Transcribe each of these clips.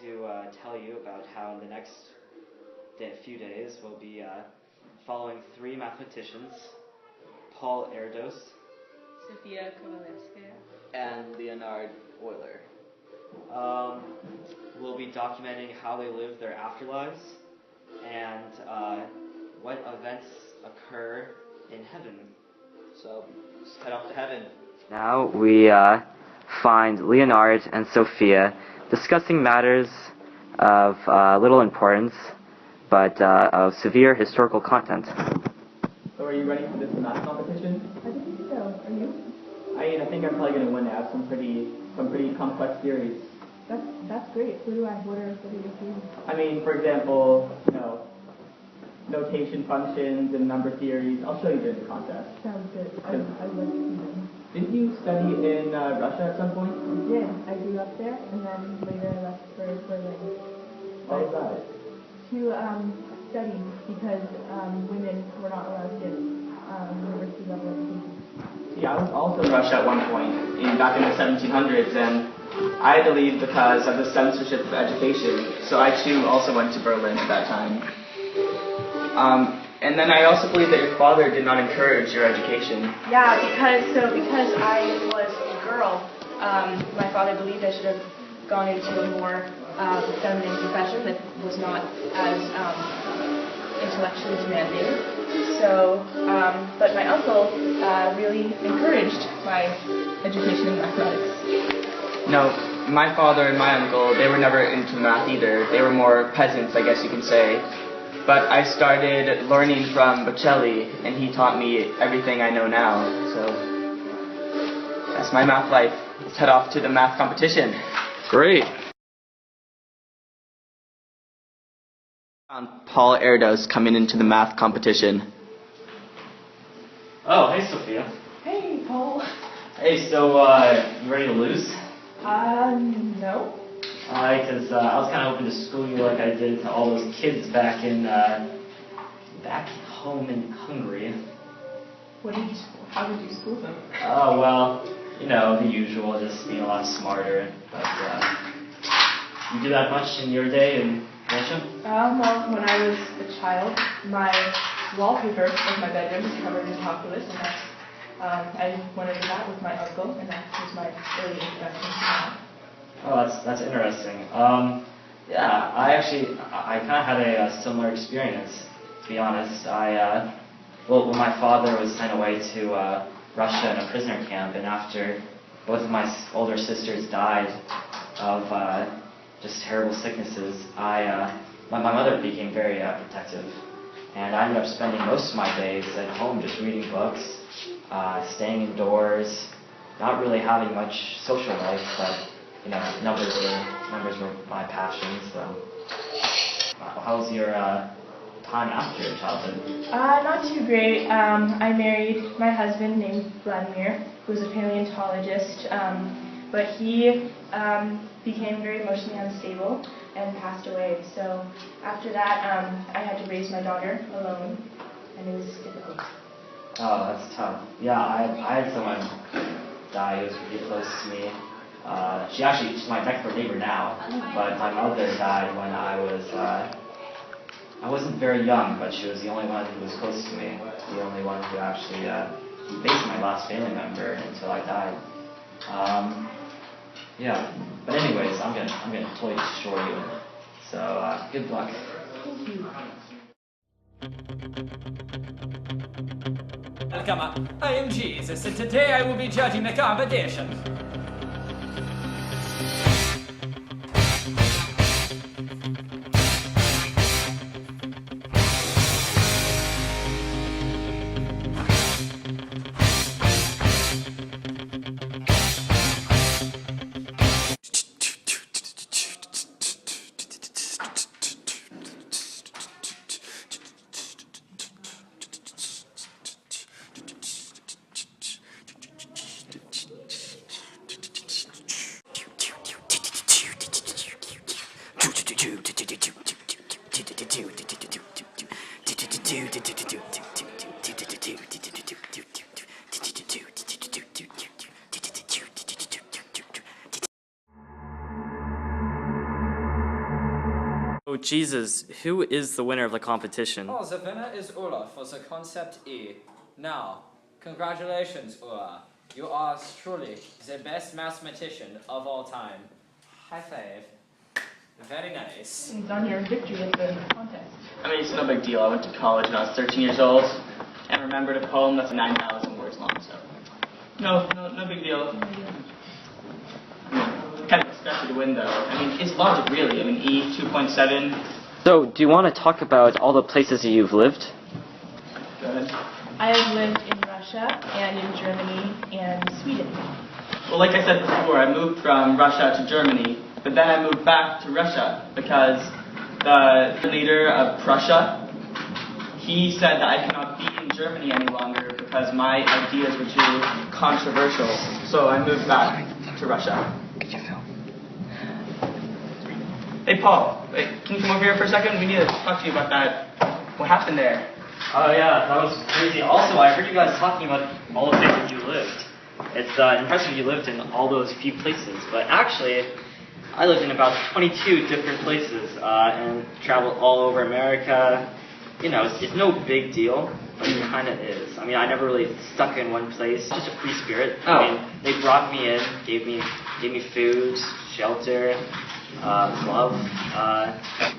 to tell you about how in the next few days we'll be following three mathematicians, Paul Erdos, Sofia, Kovalevskaya, and Leonhard, Euler. We'll be documenting how they live their afterlives and what events occur in heaven. So, let's head off to heaven. Now we find Leonhard and Sofia discussing matters of little importance, but of severe historical content. So are you ready for this math competition? I think so. Are you? I think I'm probably going to win. I have some pretty complex theories. That's great. What are your theories? I mean, for example, notation functions and number theories. I'll show you during the contest. Sounds good. I'd like to see them. Didn't you study in Russia at some point? I did. I grew up there, and then later I left for Berlin. Why was that? To study, because women were not allowed to get university level education. Yeah, I was also in Russia at one point, back in the 1700s, and I had to leave because of the censorship of education. So I too also went to Berlin at that time. And then I also believe that your father did not encourage your education. Yeah, because I was a girl, my father believed I should have gone into a more feminine profession that was not as intellectually demanding. So, but my uncle really encouraged my education in mathematics. No, my father and my uncle, they were never into math either. They were more peasants, I guess you can say. But I started learning from Bocelli, and he taught me everything I know now. So that's my math life. Let's head off to the math competition. Great. Found Paul Erdos coming into the math competition. Oh, hey Sophia. Hey, Paul. Hey, so you ready to lose? No. Because I was kind of hoping to school you like I did to all those kids back home in Hungary. How did you school them? Oh, well, the usual, just being a lot smarter. But you do that much in your day in Russia? Well, when I was a child, my wallpaper of my bedroom was covered in calculus, and that's, I went into that with my uncle, and that was my early introduction to math. Oh, that's interesting. Yeah, I kind of had a similar experience, to be honest. When my father was sent away to Russia in a prisoner camp, and after both of my older sisters died of just terrible sicknesses, my mother became very protective, and I ended up spending most of my days at home just reading books, staying indoors, not really having much social life, but numbers were my passion. So, how was your time after your childhood? Not too great. I married my husband named Vladimir, who was a paleontologist, but he became very emotionally unstable and passed away. So after that, I had to raise my daughter alone, and it was difficult. Oh, that's tough. Yeah, I had someone die who was pretty close to me. She's my next door neighbor now, but my mother died when I wasn't very young, but she was the only one who was close to me, the only one who actually, basically my last family member until I died. Yeah, but anyways, I'm gonna totally destroy you, so good luck. Thank you. Welcome, I am Jesus, and today I will be judging the competition. Oh, Jesus, who is the winner of the competition? Oh, the winner is Euler for the concept E. Now, congratulations, Euler. You are truly the best mathematician of all time. High five. Very nice. It's on your victory at the contest. I mean, it's no big deal. I went to college when I was 13 years old and remembered a poem that's 9,000 words long, so no big deal. Kind of expected to win, though. I mean, it's logic, really. I mean, E 2.7. So, do you want to talk about all the places that you've lived? Go ahead. I have lived in Russia and in Germany and Sweden. Well, like I said before, I moved from Russia to Germany, but then I moved back to Russia because the leader of Prussia, he said that I cannot be in Germany any longer because my ideas were too controversial. So I moved back to Russia. Hey, Paul, wait, can you come over here for a second? We need to talk to you about that. What happened there? Oh yeah, that was crazy. Also, I heard you guys talking about all the places you lived. It's impressive you lived in all those few places, but actually, I lived in about 22 different places and traveled all over America. You know, it's no big deal, but it kind of is. I mean, I never really stuck in one place. Just a free spirit. Oh. I mean, they brought me in, gave me food, shelter, love,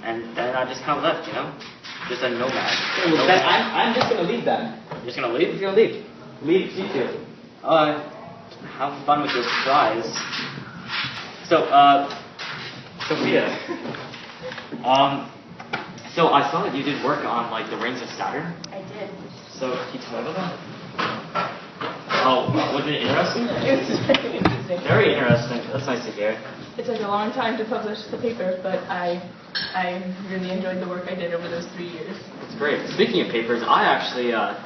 and then I just kind of left, you know? Just a nomad. Okay, well, then I'm just going to leave then. You're just gonna leave? You're going to leave. Leave, you two. Have fun with your surprise. So, Sophia. So I saw that you did work on like the rings of Saturn. I did. So can you tell me about that? Oh, was it interesting? It was very interesting. Very interesting. That's nice to hear. It took a long time to publish the paper, but I really enjoyed the work I did over those 3 years. It's great. Speaking of papers, I actually I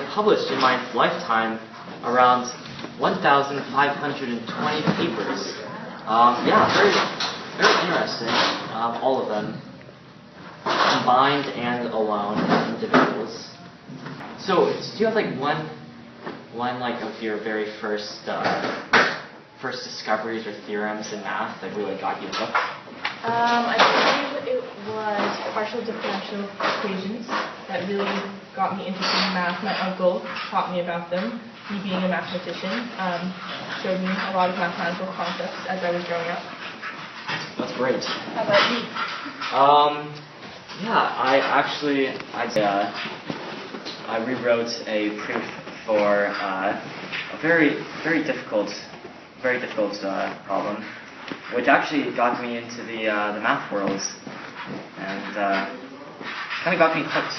published in my lifetime around 1,520 papers. Yeah, very interesting. All of them, combined and alone, individuals. So, do you have like one like of your very first discoveries or theorems in math that really got you hooked? I believe it was partial differential equations that really got me interested in math. My uncle taught me about them. He, being a mathematician, showed me a lot of mathematical concepts as I was growing up. That's great. How about you? Yeah, I rewrote a proof for a very difficult problem, which actually got me into the math world, and kind of got me hooked